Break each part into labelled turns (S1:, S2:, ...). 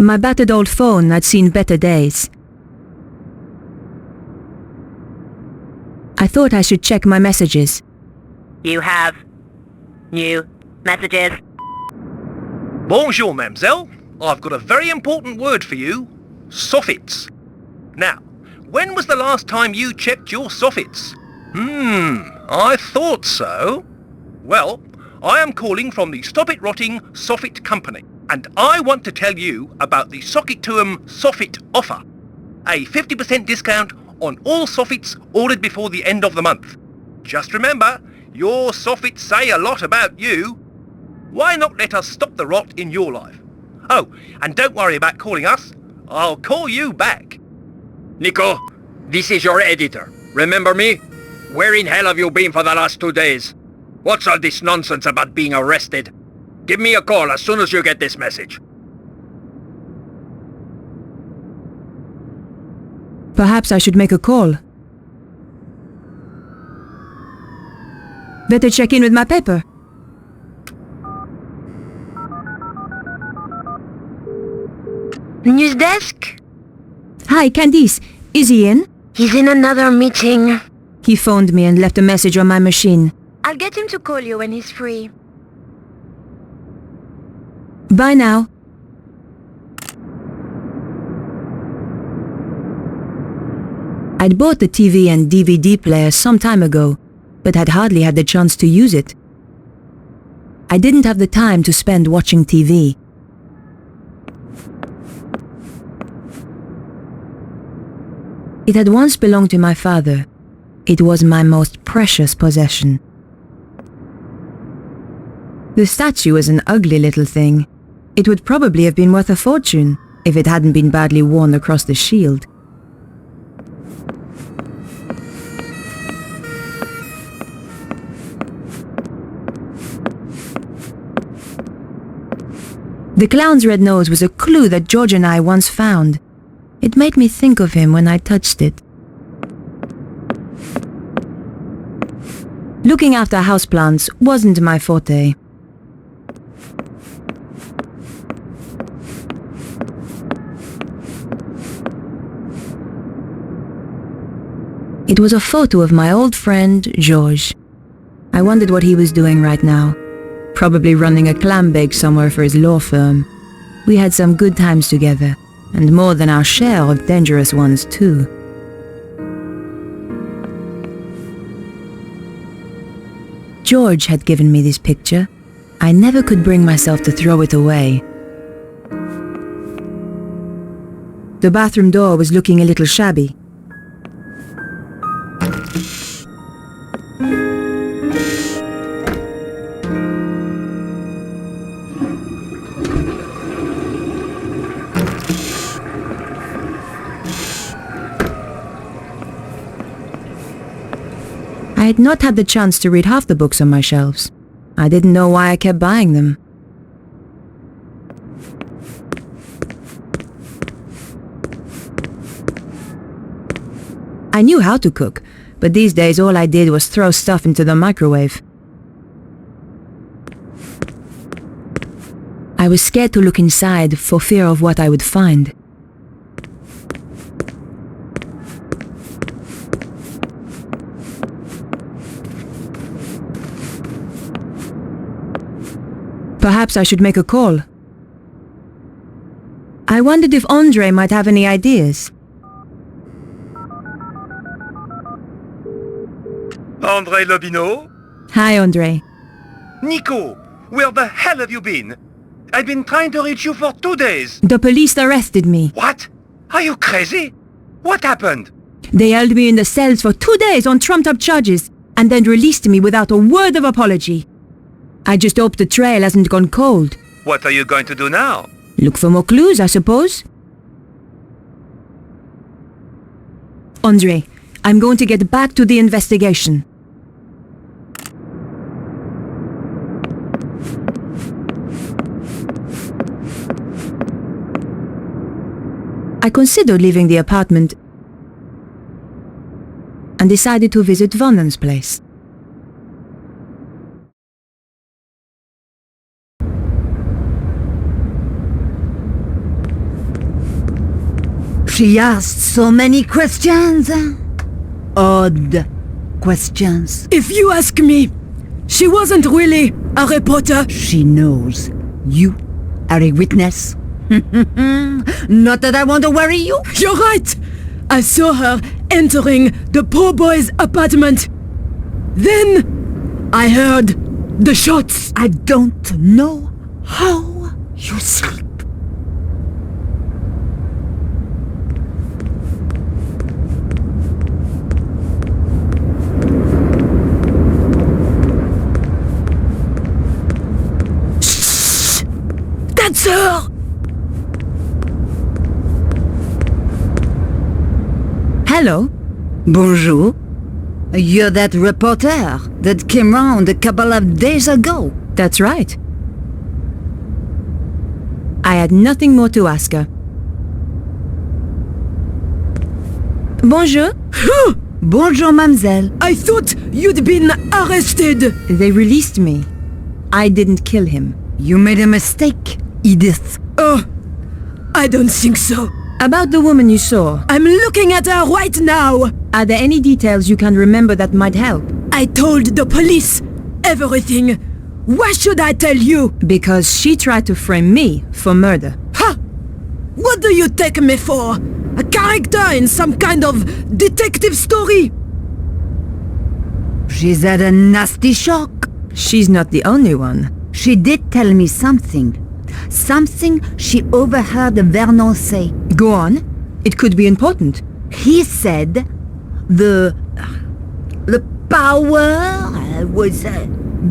S1: My battered old phone had seen better days. I thought I should check my messages.
S2: You have new messages.
S3: Bonjour, mademoiselle. I've got a very important word for you. Soffits. Now, when was the last time you checked your soffits? I thought so. Well, I am calling from the Stop It Rotting Soffit Company, and I want to tell you about the Socket to 'em Soffit offer. A 50% discount on all soffits ordered before the end of the month. Just remember, your soffits say a lot about you. Why not let us stop the rot in your life? Oh, and don't worry about calling us. I'll call you back.
S4: Nico, this is your editor. Remember me? Where in hell have you been for the last 2 days? What's all this nonsense about being arrested? Give me a call as soon as you get this message.
S1: Perhaps I should make a call. Better check in with my paper.
S2: News desk?
S1: Hi, Candice. Is he in?
S2: He's in another meeting.
S1: He phoned me and left a message on my machine.
S2: I'll get him to call you when he's free.
S1: Bye now. I'd bought the TV and DVD player some time ago, but had hardly had the chance to use it. I didn't have the time to spend watching TV. It had once belonged to my father. It was my most precious possession. The statue was an ugly little thing. It would probably have been worth a fortune if it hadn't been badly worn across the shield. The clown's red nose was a clue that George and I once found. It made me think of him when I touched it. Looking after houseplants wasn't my forte. It was a photo of my old friend, George. I wondered what he was doing right now. Probably running a clam bake somewhere for his law firm. We had some good times together, and more than our share of dangerous ones too. George had given me this picture. I never could bring myself to throw it away. The bathroom door was looking a little shabby. I had not had the chance to read half the books on my shelves. I didn't know why I kept buying them. I knew how to cook, but these days all I did was throw stuff into the microwave. I was scared to look inside for fear of what I would find. Perhaps I should make a call. I wondered if Andre might have any ideas.
S3: Andre Lobineau?
S1: Hi, Andre.
S3: Nico, where the hell have you been? I've been trying to reach you for 2 days.
S1: The police arrested me.
S3: What? Are you crazy? What happened?
S1: They held me in the cells for 2 days on trumped-up charges, and then released me without a word of apology. I just hope the trail hasn't gone cold.
S3: What are you going to do now?
S1: Look for more clues, I suppose. Andre, I'm going to get back to the investigation. I considered leaving the apartment and decided to visit Vernon's place.
S5: She asked so many questions. Odd questions.
S6: If you ask me, she wasn't really a reporter.
S5: She knows you are a witness. Not that I want to worry you.
S6: You're right! I saw her entering the poor boy's apartment. Then I heard the shots.
S5: I don't know how you sleep.
S6: That's her!
S1: Hello?
S5: Bonjour. You're that reporter that came round a couple of days ago.
S1: That's right. I had nothing more to ask her. Bonjour.
S5: Bonjour, mademoiselle.
S6: I thought you'd been arrested.
S1: They released me. I didn't kill him.
S5: You made a mistake, Edith.
S6: Oh, I don't think so.
S1: About the woman you saw,
S6: I'm looking at her right now.
S1: are there any details you can remember that might help?
S6: I told the police everything. Why should I tell you?
S1: Because she tried to frame me for murder.
S6: Ha! What do you take me for? A character in some kind of detective story?
S5: She's had a nasty shock.
S1: She's not the only one.
S5: She did tell me something. Something she overheard Vernon say.
S1: Go on. It could be important.
S5: He said the power was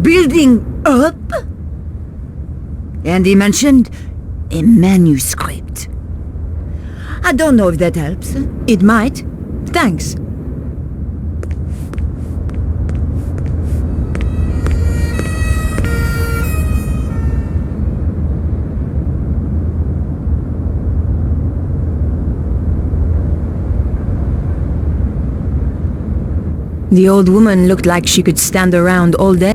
S5: building up. And he mentioned a manuscript. I don't know if that helps.
S1: It might. Thanks. The old woman looked like she could stand around all day.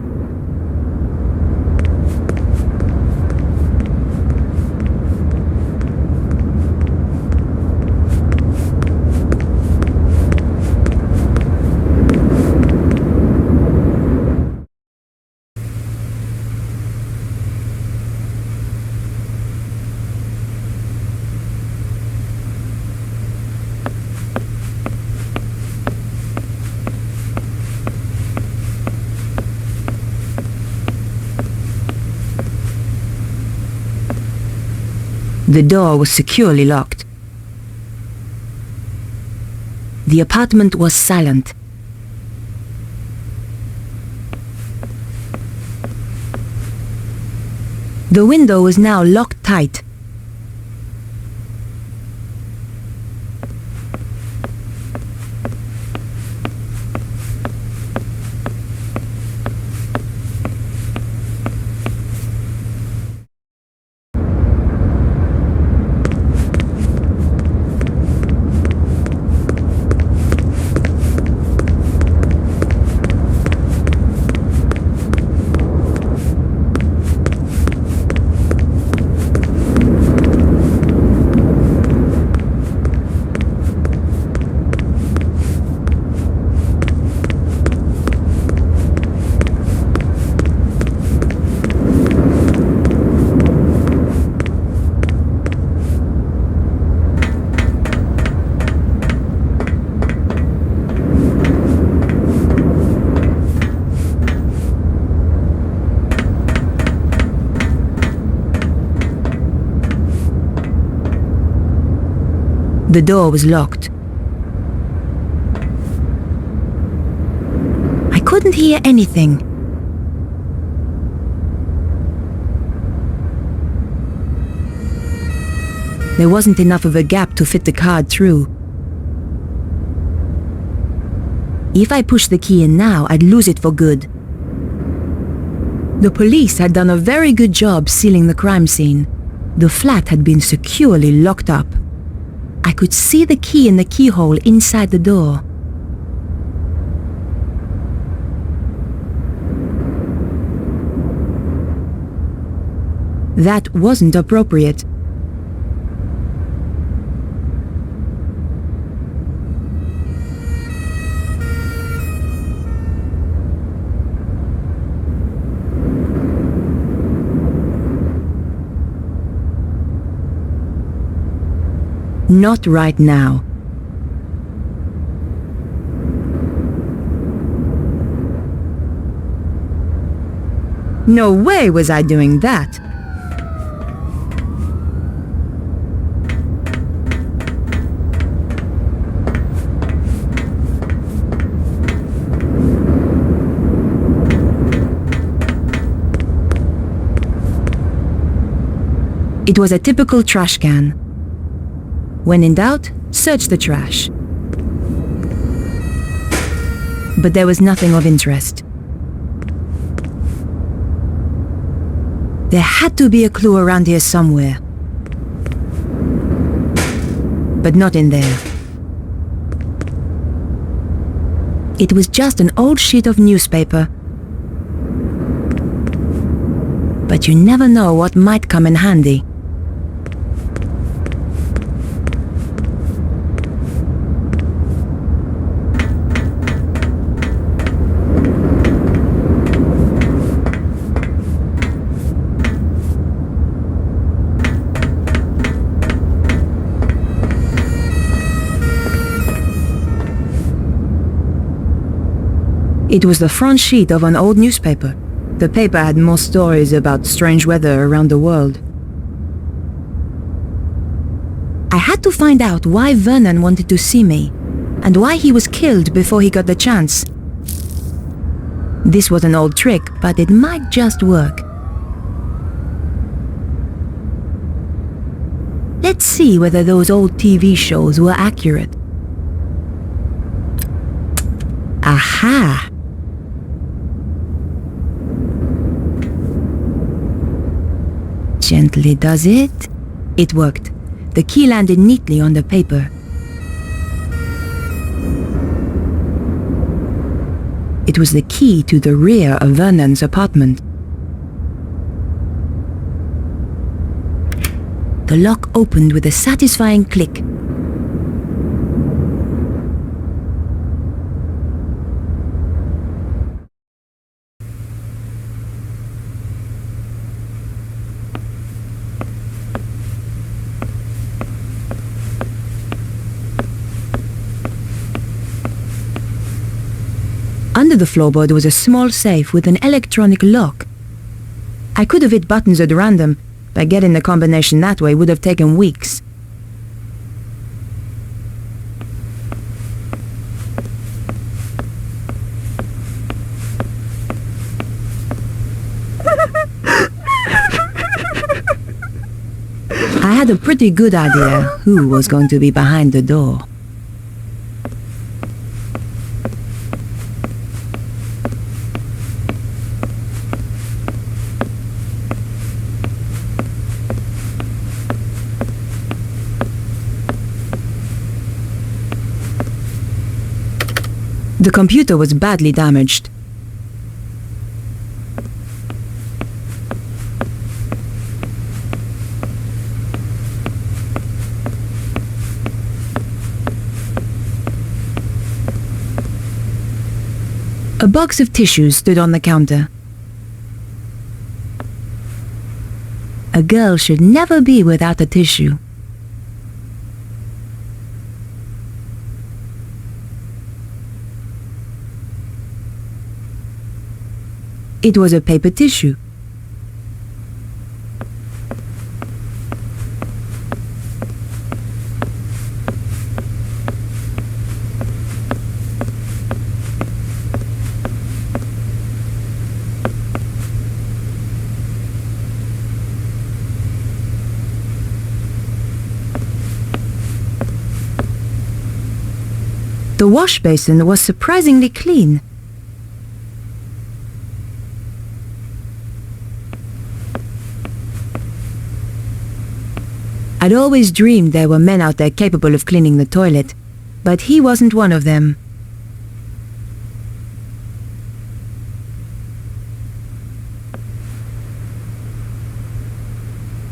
S1: The door was securely locked. The apartment was silent. The window was now locked tight. The door was locked. I couldn't hear anything. There wasn't enough of a gap to fit the card through. If I pushed the key in now, I'd lose it for good. The police had done a very good job sealing the crime scene. The flat had been securely locked up. I could see the key in the keyhole inside the door. That wasn't appropriate. Not right now. No way was I doing that. It was a typical trash can. When in doubt, search the trash. But there was nothing of interest. There had to be a clue around here somewhere. But not in there. It was just an old sheet of newspaper. But you never know what might come in handy. It was the front sheet of an old newspaper. The paper had more stories about strange weather around the world. I had to find out why Vernon wanted to see me, and why he was killed before he got the chance. This was an old trick, but it might just work. Let's see whether those old TV shows were accurate. Aha! Gently does it. It worked. The key landed neatly on the paper. It was the key to the rear of Vernon's apartment. The lock opened with a satisfying click. Under the floorboard was a small safe with an electronic lock. I could have hit buttons at random, but getting the combination that way would have taken weeks. I had a pretty good idea who was going to be behind the door. The computer was badly damaged. A box of tissues stood on the counter. A girl should never be without a tissue. It was a paper tissue. The wash basin was surprisingly clean. I'd always dreamed there were men out there capable of cleaning the toilet, but he wasn't one of them.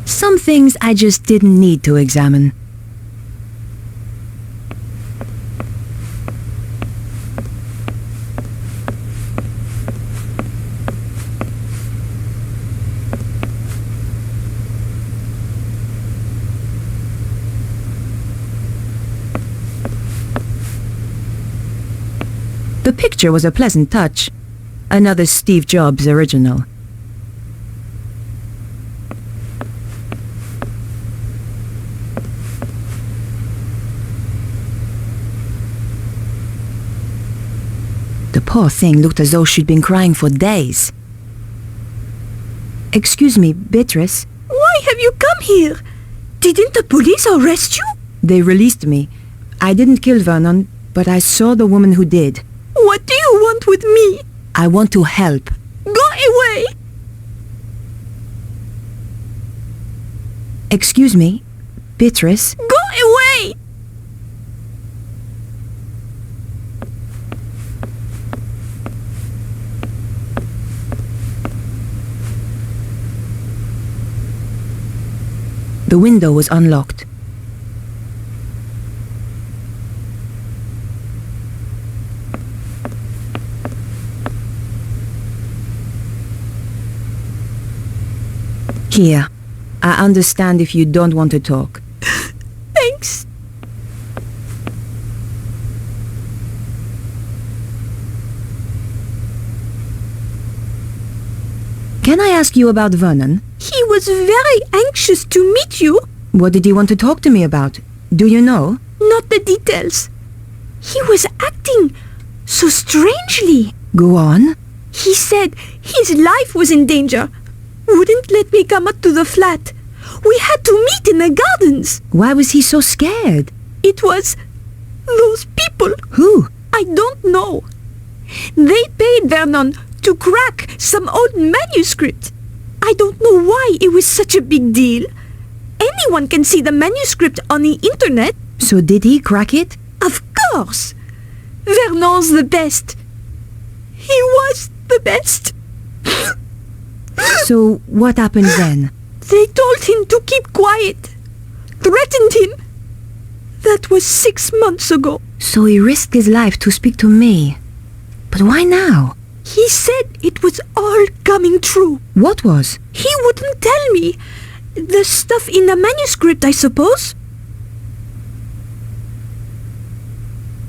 S1: Some things I just didn't need to examine. The picture was a pleasant touch. Another Steve Jobs original. The poor thing looked as though she'd been crying for days. Excuse me, Beatrice.
S6: Why have you come here? Didn't the police arrest you?
S1: They released me. I didn't kill Vernon, but I saw the woman who did.
S6: What do you want with me?
S1: I want to help.
S6: Go away!
S1: Excuse me, Beatrice.
S6: Go away!
S1: The window was unlocked. Here, I understand if you don't want to talk.
S6: Thanks.
S1: Can I ask you about Vernon?
S6: He was very anxious to meet you.
S1: What did he want to talk to me about? Do you know?
S6: Not the details. He was acting so strangely.
S1: Go on.
S6: He said his life was in danger. Wouldn't let me come up to the flat. We had to meet in the gardens.
S1: Why was he so scared?
S6: It was those people.
S1: Who?
S6: I don't know. They paid Vernon to crack some old manuscript. I don't know why it was such a big deal. Anyone can see the manuscript on the internet.
S1: So did he crack it?
S6: Of course. Vernon's the best. He was the best.
S1: So what happened then?
S6: They told him to keep quiet. Threatened him. That was 6 months ago.
S1: So he risked his life to speak to me. But why now?
S6: He said it was all coming true.
S1: What was?
S6: He wouldn't tell me. The stuff in the manuscript, I suppose.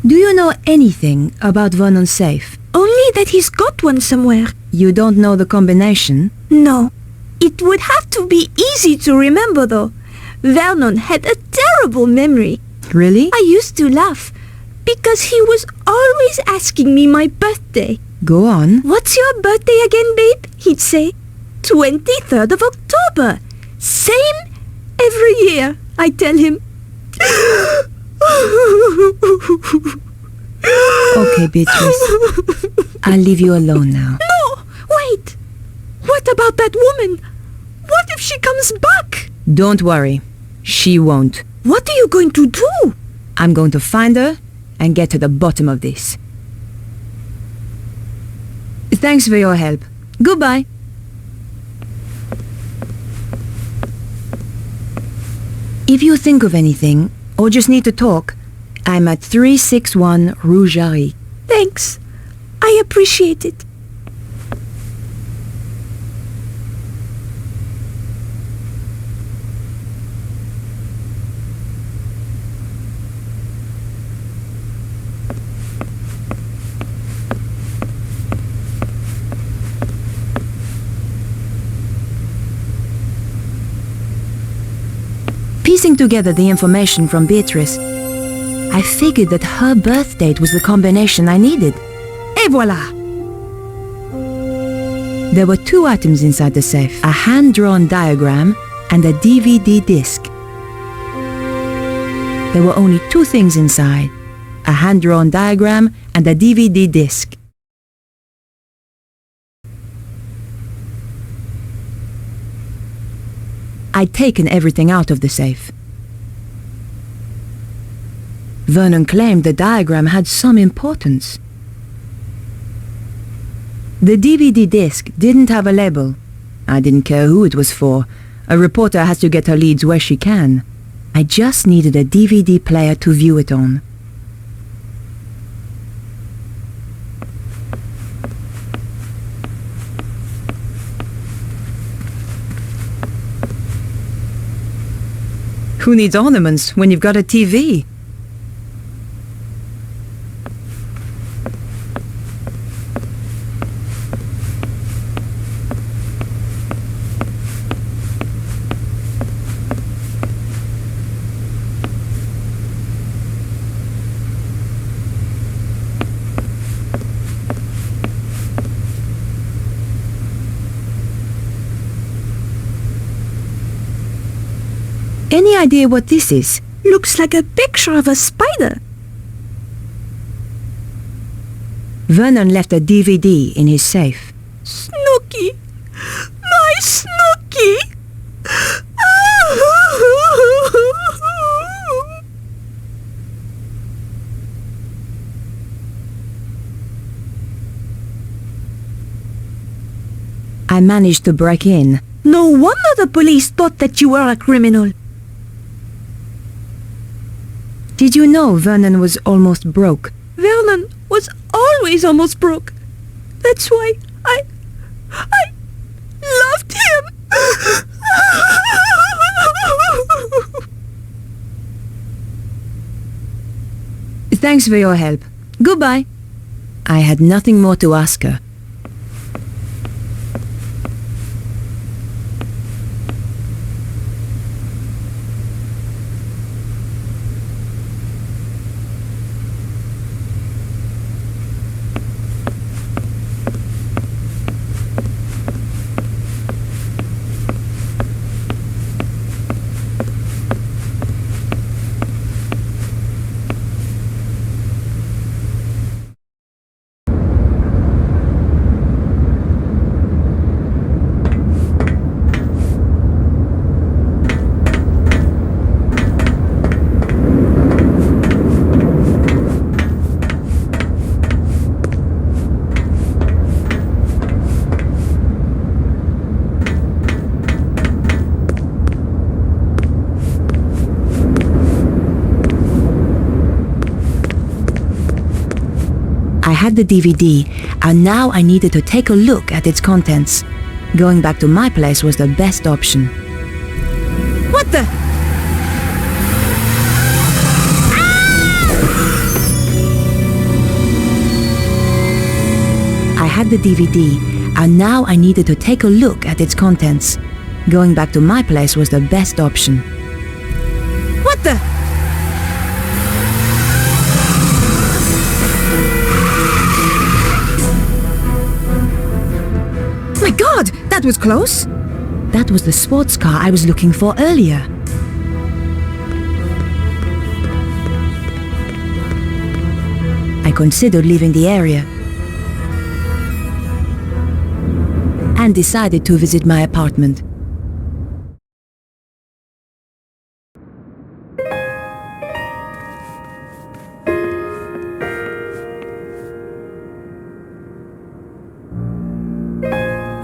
S1: Do you know anything about Vernon's safe?
S6: Only that he's got one somewhere.
S1: You don't know the combination?
S6: No. It would have to be easy to remember, though. Vernon had a terrible memory.
S1: Really?
S6: I used to laugh because he was always asking me my birthday.
S1: Go on.
S6: What's your birthday again, babe? He'd say. 23rd of October. Same every year, I tell him.
S1: Okay, Beatrice. I'll leave you alone now.
S6: No! Wait! What about that woman? What if she comes back?
S1: Don't worry. She won't.
S6: What are you going to do?
S1: I'm going to find her and get to the bottom of this. Thanks for your help. Goodbye. If you think of anything, or just need to talk, I'm at 361 Rue Jarry.
S6: Thanks. I appreciate it.
S1: Piecing together the information from Beatrice, I figured that her birth date was the combination I needed. Et voila! There were 2 items inside the safe, a hand-drawn diagram and a DVD disc. There were only 2 things inside, a hand-drawn diagram and a DVD disc. I'd taken everything out of the safe. Vernon claimed the diagram had some importance. The DVD disc didn't have a label. I didn't care who it was for. A reporter has to get her leads where she can. I just needed a DVD player to view it on. Who needs ornaments when you've got a TV? idea what this is?
S6: Looks like a picture of a spider.
S1: Vernon left a DVD in his safe.
S6: Snooky! My Snooky!
S1: I managed to break in.
S6: No wonder the police thought that you were a criminal.
S1: Did you know Vernon was almost broke?
S6: Vernon was always almost broke. That's why I loved him.
S1: Thanks for your help. Goodbye. I had nothing more to ask her. I had the DVD, and now I needed to take a look at its contents. Going back to my place was the best option.
S6: What the?
S1: I had the DVD, and now I needed to take a look at its contents. Going back to my place was the best option.
S6: What the?
S1: My God, that was close! That was the sports car I was looking for earlier. I considered leaving the area and decided to visit my apartment.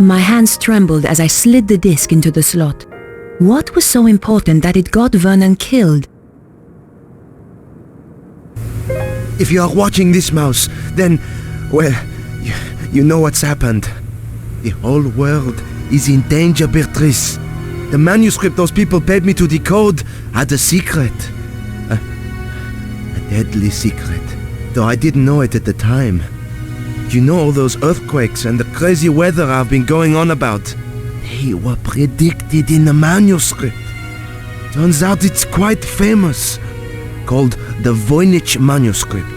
S1: My hands trembled as I slid the disc into the slot. What was so important that it got Vernon killed?
S7: If you are watching this, Mouse, then, well, you know what's happened. The whole world is in danger, Beatrice. The manuscript those people paid me to decode had a secret. A deadly secret, though I didn't know it at the time. You know all those earthquakes and the crazy weather I've been going on about? They were predicted in the manuscript. Turns out it's quite famous. Called the Voynich manuscript.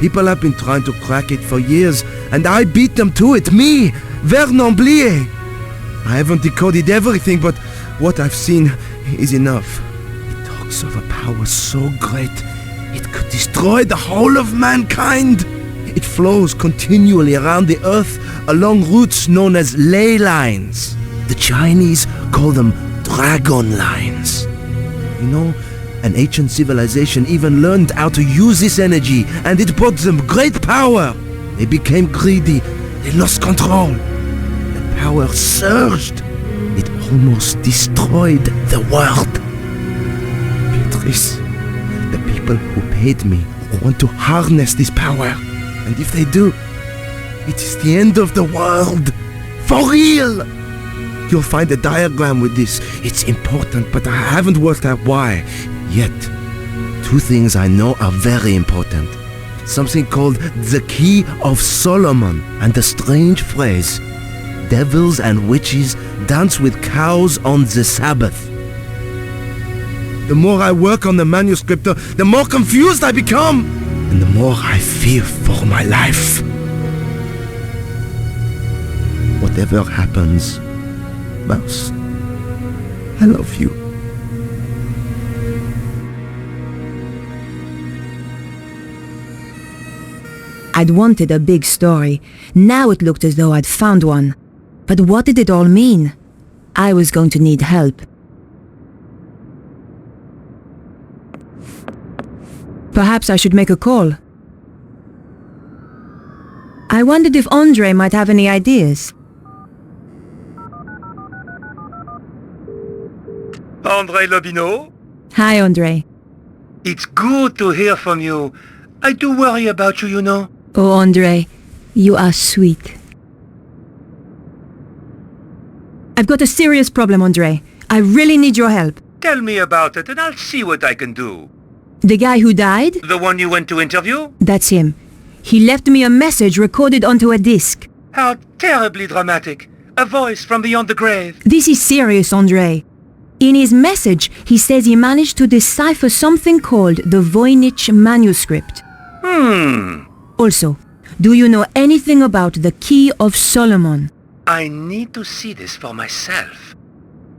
S7: People have been trying to crack it for years, and I beat them to it. Me, Vernon. I haven't decoded everything, but what I've seen is enough. It talks of a power so great, it could destroy the whole of mankind. It flows continually around the earth along routes known as ley lines. The Chinese call them dragon lines. You know, an ancient civilization even learned how to use this energy, and it brought them great power. They became greedy. They lost control. The power surged. It almost destroyed the world. Beatrice, the people who paid me want to harness this power. And if they do, it is the end of the world. For real! You'll find a diagram with this. It's important, but I haven't worked out why yet. Two things I know are very important. Something called the Key of Solomon, and the strange phrase, devils and witches dance with cows on the Sabbath. The more I work on the manuscript, the more confused I become. And the more I fear for my life. Whatever happens, Mouse, I love you.
S1: I'd wanted a big story. Now it looked as though I'd found one. But what did it all mean? I was going to need help. Perhaps I should make a call. I wondered if Andre might have any ideas.
S3: Andre Lobineau?
S1: Hi, Andre.
S3: It's good to hear from you. I do worry about you, you know.
S1: Oh, Andre, you are sweet. I've got a serious problem, Andre. I really need your help.
S3: Tell me about it and I'll see what I can do.
S1: The guy who died?
S3: The one you went to interview?
S1: That's him. He left me a message recorded onto a disc.
S3: How terribly dramatic. A voice from beyond the grave.
S1: This is serious, Andre. In his message, he says he managed to decipher something called the Voynich manuscript. Also, do you know anything about the Key of Solomon?
S3: I need to see this for myself.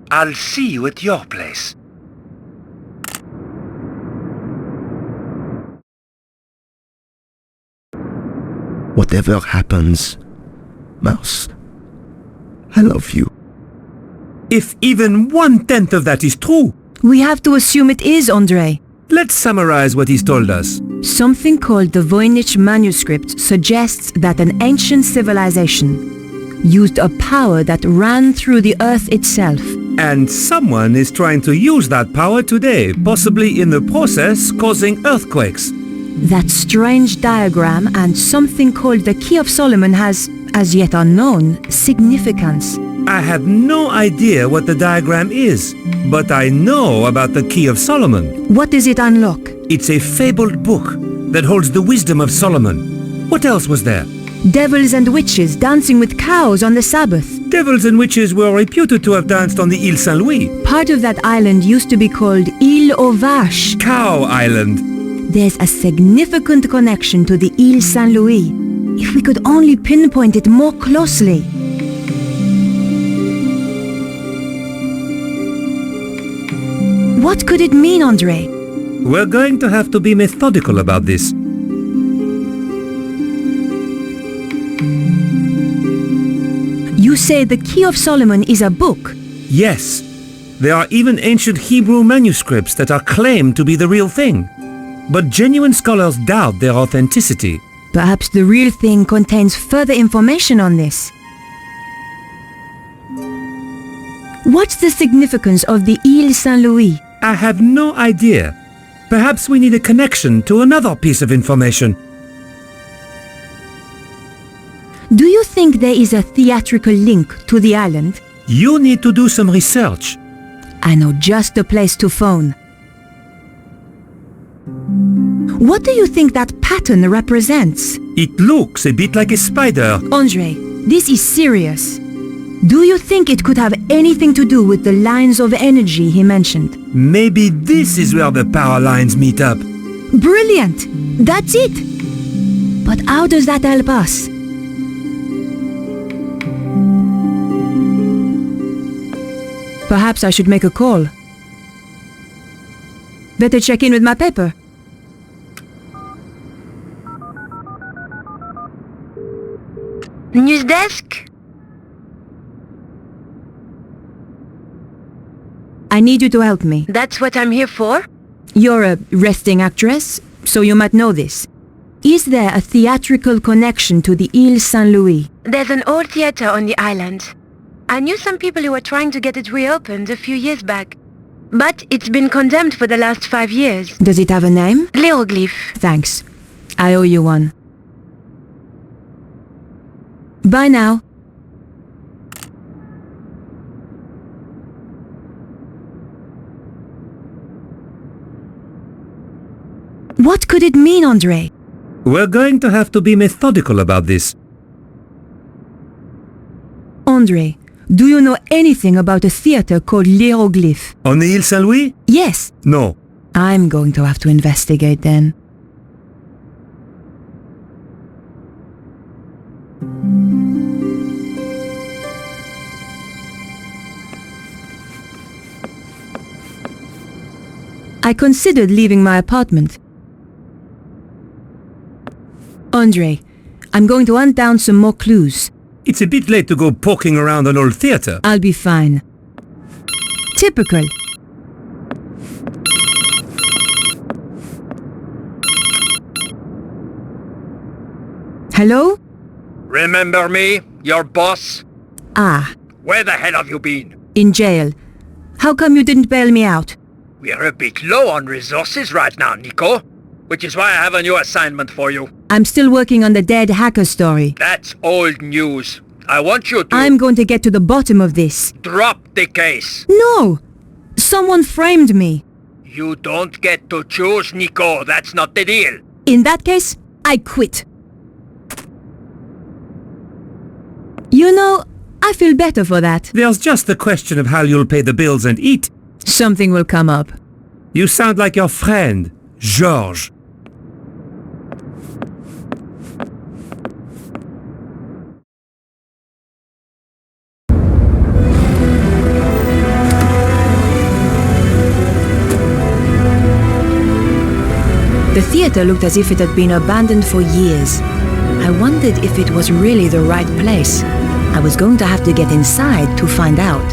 S3: I'll see you at your place.
S7: Whatever happens, Mouse, I love you.
S8: If even 1/10 of that is true,
S1: We have to assume it is, Andre.
S8: let's summarize what he's told us.
S1: Something called the Voynich manuscript suggests that an ancient civilization used a power that ran through the earth itself.
S8: And someone is trying to use that power today, possibly in the process causing earthquakes.
S1: That strange diagram and something called the Key of Solomon has, as yet unknown, significance.
S8: I have no idea what the diagram is, but I know about the Key of Solomon.
S1: What does it unlock?
S8: It's a fabled book that holds the wisdom of Solomon. What else was there?
S1: Devils and witches dancing with cows on the Sabbath.
S8: Devils and witches were reputed to have danced on the Île Saint-Louis.
S1: Part of that island used to be called Île aux Vaches.
S8: Cow Island.
S1: There's a significant connection to the Île Saint-Louis. If we could only pinpoint it more closely. What could it mean, Andre?
S8: We're going to have to be methodical about this.
S1: You say the Key of Solomon is a book.
S8: Yes, there are even ancient Hebrew manuscripts that are claimed to be the real thing. But genuine scholars doubt their authenticity.
S1: Perhaps the real thing contains further information on this. What's the significance of the Île Saint-Louis?
S8: I have no idea. Perhaps we need a connection to another piece of information.
S1: Do you think there is a theatrical link to the island?
S8: You need to do some research.
S1: I know just the place to phone. What do you think that pattern represents?
S8: It looks a bit like a spider.
S1: Andre, this is serious. Do you think it could have anything to do with the lines of energy he mentioned?
S8: Maybe this is where the power lines meet up.
S1: Brilliant! That's it! But how does that help us? Perhaps I should make a call. Better check in with my paper.
S2: News desk?
S1: I need you to help me.
S2: That's what I'm here for?
S1: You're a resting actress, so you might know this. Is there a theatrical connection to the Île Saint-Louis?
S2: There's an old theater on the island. I knew some people who were trying to get it reopened a few years back. But it's been condemned for the last 5 years.
S1: Does it have a name?
S2: Hieroglyph.
S1: Thanks. I owe you one. Bye now. What could it mean, Andre?
S8: We're going to have to be methodical about this.
S1: Andre, do you know anything about a theater called Hieroglyph?
S8: On the Île Saint-Louis?
S1: Yes.
S8: No.
S1: I'm going to have to investigate then. I considered leaving my apartment. Andre, I'm going to hunt down some more clues.
S8: It's a bit late to go poking around an old theatre.
S1: I'll be fine. Typical. Hello?
S4: Remember me? Your boss?
S1: Ah,
S4: Where the hell have you been?
S1: in jail. How come you didn't bail me out?
S4: We're a bit low on resources right now, Nico. Which is why I have a new assignment for you.
S1: I'm still working on the dead hacker story.
S4: That's old news. I want you to...
S1: I'm going to get to the bottom of this.
S4: Drop the case.
S1: No! Someone framed me.
S4: You don't get to choose, Nico. That's not the deal.
S1: In that case, I quit. You know, I feel better for that.
S8: There's just the question of how you'll pay the bills and eat.
S1: Something will come up.
S8: You sound like your friend, Georges.
S1: The theater looked as if it had been abandoned for years. I wondered if it was really the right place. I was going to have to get inside to find out.